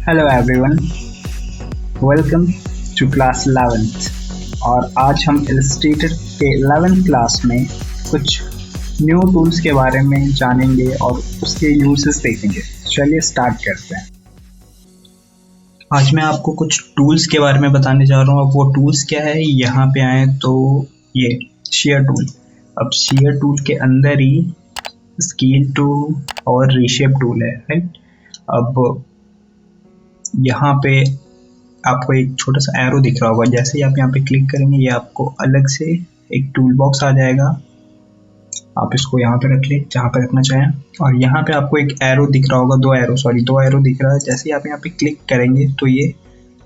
Hello everyone, welcome to class 11th। और आज हम इलस्ट्रेटर के 11th क्लास में कुछ न्यू टूल्स के बारे में जानेंगे और उसके यूजेस देखेंगे। चलिए स्टार्ट करते हैं। आज मैं आपको कुछ टूल्स के बारे में बताने जा रहा हूँ। अब वो टूल्स क्या है, यहाँ पे आए तो ये शेयर टूल। अब शेयर टूल के अंदर ही स्केल टूल और रीशेप टूल है, राइट। अब यहाँ पे आपको एक छोटा सा एरो दिख रहा होगा। जैसे ही आप यहाँ पे क्लिक करेंगे ये आपको अलग से एक टूल बॉक्स आ जाएगा। आप इसको यहाँ पे रख ले जहाँ पे रखना चाहें। और यहाँ पे आपको एक एरो दिख रहा होगा, दो एरो दिख रहा है। जैसे ही आप यहाँ पे क्लिक करेंगे तो ये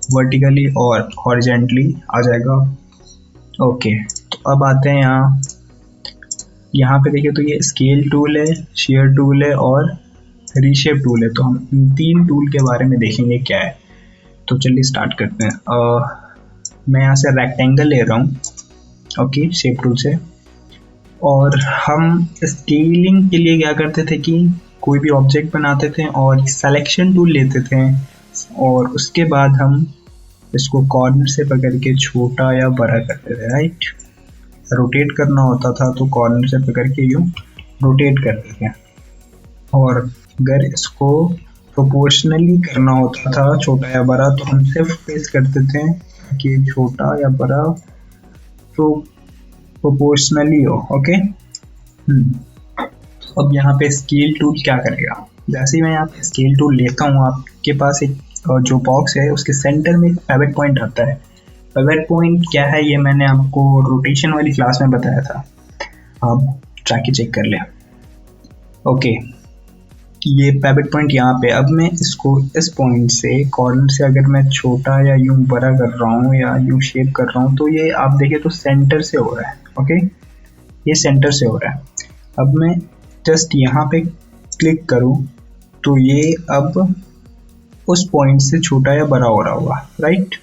वर्टिकली और हॉरिजॉन्टली आ जाएगा। ओके, तो अब आते हैं यहाँ पे देखिए तो ये स्केल टूल है, शेयर टूल है और रीशेप टूल है। तो हम इन तीन टूल के बारे में देखेंगे क्या है। तो चलिए स्टार्ट करते हैं। मैं यहाँ से रेक्टेंगल ले रहा हूँ, ओके, शेप टूल से। और हम स्केलिंग के लिए क्या करते थे कि कोई भी ऑब्जेक्ट बनाते थे और सिलेक्शन टूल लेते थे और उसके बाद हम इसको कॉर्नर से पकड़ के छोटा या बड़ा करते थे, राइट। रोटेट करना होता था तो कॉर्नर से पकड़ के यूँ रोटेट करते थे। और अगर इसको प्रोपोर्शनली करना होता था छोटा या बड़ा तो हम सिर्फ प्रेस करते थे कि छोटा या बड़ा तो प्रोपोर्शनली हो, ओके। अब यहाँ पे स्केल टूल क्या करेगा। जैसे ही मैं यहाँ पे स्केल टूल लेता हूँ, आपके पास एक जो बॉक्स है उसके सेंटर में एक पिवट पॉइंट आता है। पिवट पॉइंट क्या है ये मैंने आपको रोटेशन वाली क्लास में बताया था, आप जाके चेक कर लें। ओके, ये पिवट पॉइंट यहाँ पे। अब मैं इसको इस पॉइंट से कॉर्नर से अगर मैं छोटा या यूं बड़ा कर रहा हूँ या यूं शेप कर रहा हूँ तो ये आप देखें तो सेंटर से हो रहा है, ओके, ये सेंटर से हो रहा है। अब मैं जस्ट यहाँ पे क्लिक करूँ तो ये अब उस पॉइंट से छोटा या बड़ा हो रहा होगा, राइट।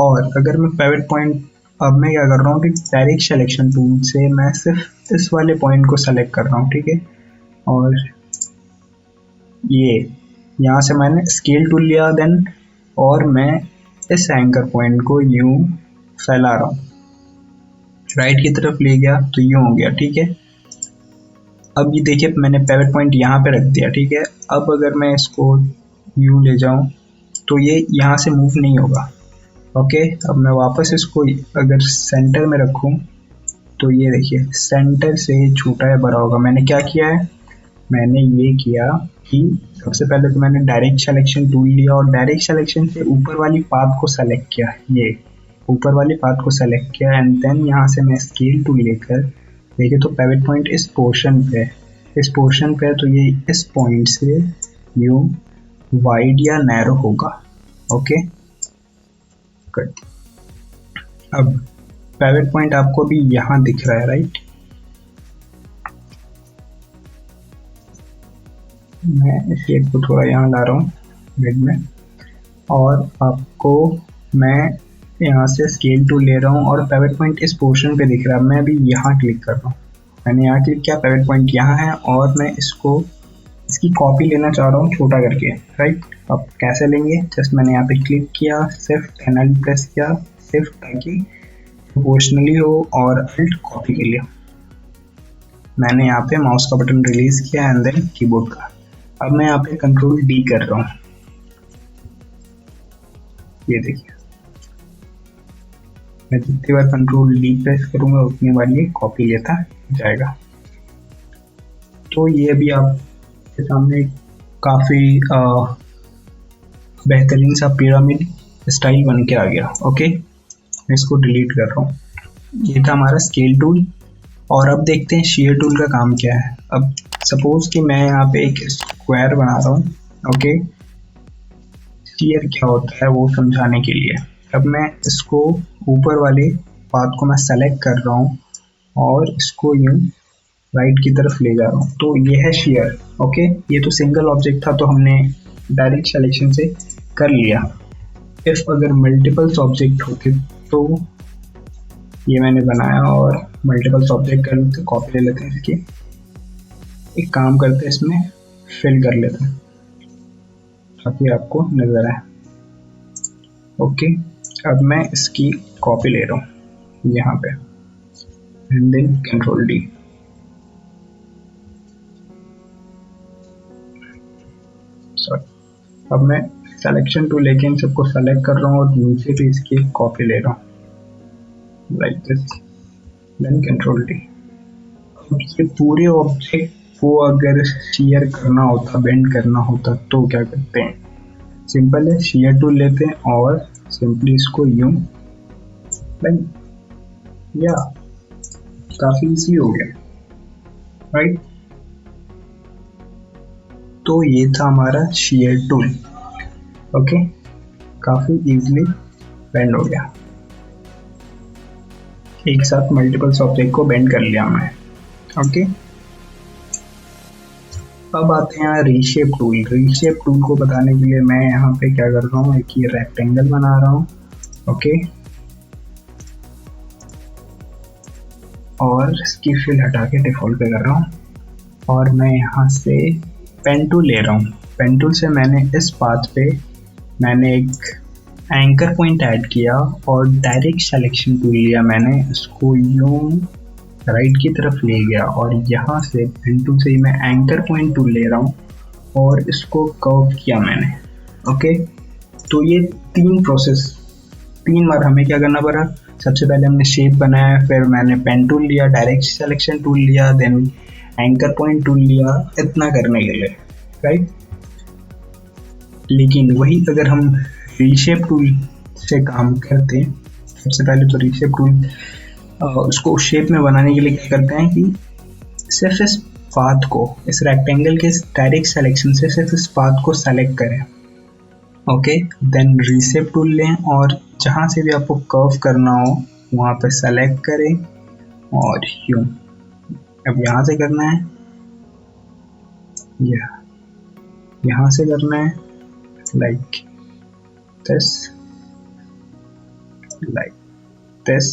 और अगर मैं पिवट पॉइंट, अब मैं क्या कर रहा हूँ कि डायरेक्ट सिलेक्शन टूल से मैं सिर्फ इस वाले पॉइंट को सेलेक्ट कर रहा हूँ, ठीक है। और ये यहाँ से मैंने स्केल टूल लिया देन, और मैं इस एंकर पॉइंट को यूं फैला रहा हूँ, राइट की तरफ ले गया तो यूं हो गया, ठीक है। अब ये देखिए मैंने पिवट पॉइंट यहाँ पे रख दिया, ठीक है। अब अगर मैं इसको यूं ले जाऊं तो ये यहाँ से मूव नहीं होगा, ओके। अब मैं वापस इसको अगर सेंटर में रखूं तो ये देखिए सेंटर से छोटा या बड़ा होगा। मैंने क्या किया है, मैंने ये किया कि सबसे पहले तो मैंने डायरेक्ट सिलेक्शन टूल लिया और डायरेक्ट सिलेक्शन से ऊपर वाली पाथ को सेलेक्ट किया, ये ऊपर वाली पाथ को सेलेक्ट किया। एंड देन यहाँ से मैं स्केल टूल लेकर देखिए तो पिवट पॉइंट इस पोर्शन पे है तो ये इस पॉइंट से यूं वाइड या नैरो होगा, ओके। गुड। अब पिवट पॉइंट आपको भी यहाँ दिख रहा है, राइट। मैं इस शेप को थोड़ा यहाँ ला रहा हूँ मिड में, और आपको मैं यहाँ से स्केल टूल ले रहा हूँ और पिवट पॉइंट इस पोर्शन पे दिख रहा है। मैं अभी यहाँ क्लिक कर रहा हूँ, मैंने यहाँ क्लिक किया, पिवट पॉइंट यहाँ है और मैं इसकी कॉपी लेना चाह रहा हूँ छोटा करके, राइट। अब कैसे लेंगे, जस्ट मैंने यहाँ पे क्लिक किया, शिफ्ट एंड प्रेस किया, शिफ्ट ताकि प्रोपोर्शनली हो, और अल्ट कॉपी कर लिया। मैंने यहाँ पे माउस का बटन रिलीज किया एंड देन कीबोर्ड का। अब मैं यहाँ पे कंट्रोल डी कर रहा हूँ, ये देखिए मैं जितनी बार कंट्रोल डी प्रेस करूँगा उतनी बार ये कॉपी लेता जाएगा। तो ये अभी आपके सामने काफ़ी बेहतरीन सा पिरामिड स्टाइल बन के आ गया, ओके। मैं इसको डिलीट कर रहा हूँ। ये था हमारा स्केल टूल। और अब देखते हैं शेयर टूल का काम क्या है। अब सपोज कि मैं यहाँ पे एक स्क्वायर बना रहा हूँ, ओके। शेयर क्या होता है वो समझाने के लिए अब मैं इसको ऊपर वाले पाथ को मैं सेलेक्ट कर रहा हूँ और इसको यूं राइट की तरफ ले जा रहा हूँ, तो ये है शेयर, ओके। ये तो सिंगल ऑब्जेक्ट था तो हमने डायरेक्ट सिलेक्शन से कर लिया। इफ अगर मल्टीपल्स ऑब्जेक्ट होते तो ये मैंने बनाया और मल्टीपल्स ऑब्जेक्ट कर लेते, कॉपी ले लेते हैं इसकी, एक काम करते हैं इसमें फिल कर लेते हैं। ताकि आपको नजर आए। ओके, अब मैं इसकी कॉपी ले रहा हूँ यहाँ पे and then control D. Sorry, अब मैं सिलेक्शन टूल लेके इन सबको सेलेक्ट कर रहा हूँ और नीचे भी इसकी कॉपी ले रहा हूँ like this, then control D. अब ये पूरे ऑब्जेक्ट को अगर शेयर करना होता, बेंड करना होता तो क्या करते हैं? सिंपल है, शेयर टूल लेते हैं और सिंपली इसको यूं बेंड, या काफी इजी हो गया, राइट। तो ये था हमारा शेयर टूल। ओके, काफी इजीली बेंड हो गया, एक साथ मल्टीपल ऑब्जेक्ट को बेंड कर लिया मैं। ओके, अब आते हैं रीशेप टूल। रीशेप टूल को बताने के लिए मैं यहाँ पे क्या कर रहा हूँ, एक ये रेक्टेंगल बना रहा हूँ। ओके, और इसकी फिल हटा के डिफॉल्ट पे कर रहा हूँ और मैं यहाँ से पेन टूल ले रहा हूँ। पेन टूल से मैंने इस पाथ पे मैंने एक एंकर पॉइंट ऐड किया और डायरेक्ट सिलेक्शन टूल लिया मैंने, इसको यूं राइट की तरफ ले गया और यहाँ से पेन टूल से ही मैं एंकर पॉइंट टूल ले रहा हूँ और इसको कर्व किया मैंने। ओके, तो ये तीन बार हमें क्या करना पड़ा। सबसे पहले हमने शेप बनाया, फिर मैंने पेन टूल लिया, डायरेक्ट सिलेक्शन टूल लिया, देन एंकर पॉइंट टूल लिया, इतना करने के लिए, राइट। लेकिन वही अगर हम रीशेप टूल से काम करते, सबसे पहले तो रीशेप टूल उसको शेप में बनाने के लिए क्या करते हैं कि सिर्फ इस पाथ को, इस रेक्टेंगल के डायरेक्ट सिलेक्शन से सिर्फ इस पाथ को सेलेक्ट करें। ओके, देन रीशेप टूल लें और जहाँ से भी आपको कर्व करना हो वहाँ पे सेलेक्ट करें और यूं। अब यहाँ से करना है, यहाँ से करना है लाइक दिस, लाइक दिस,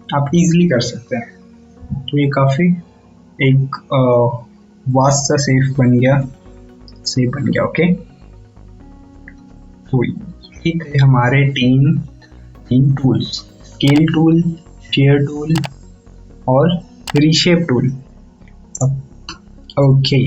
आप इजीली कर सकते हैं। तो ये काफ़ी एक वास्ट सा शेप बन गया। ओके, तो ये थे हमारे तीन tools, scale tool, share tool और रीशेप टूल। ओके,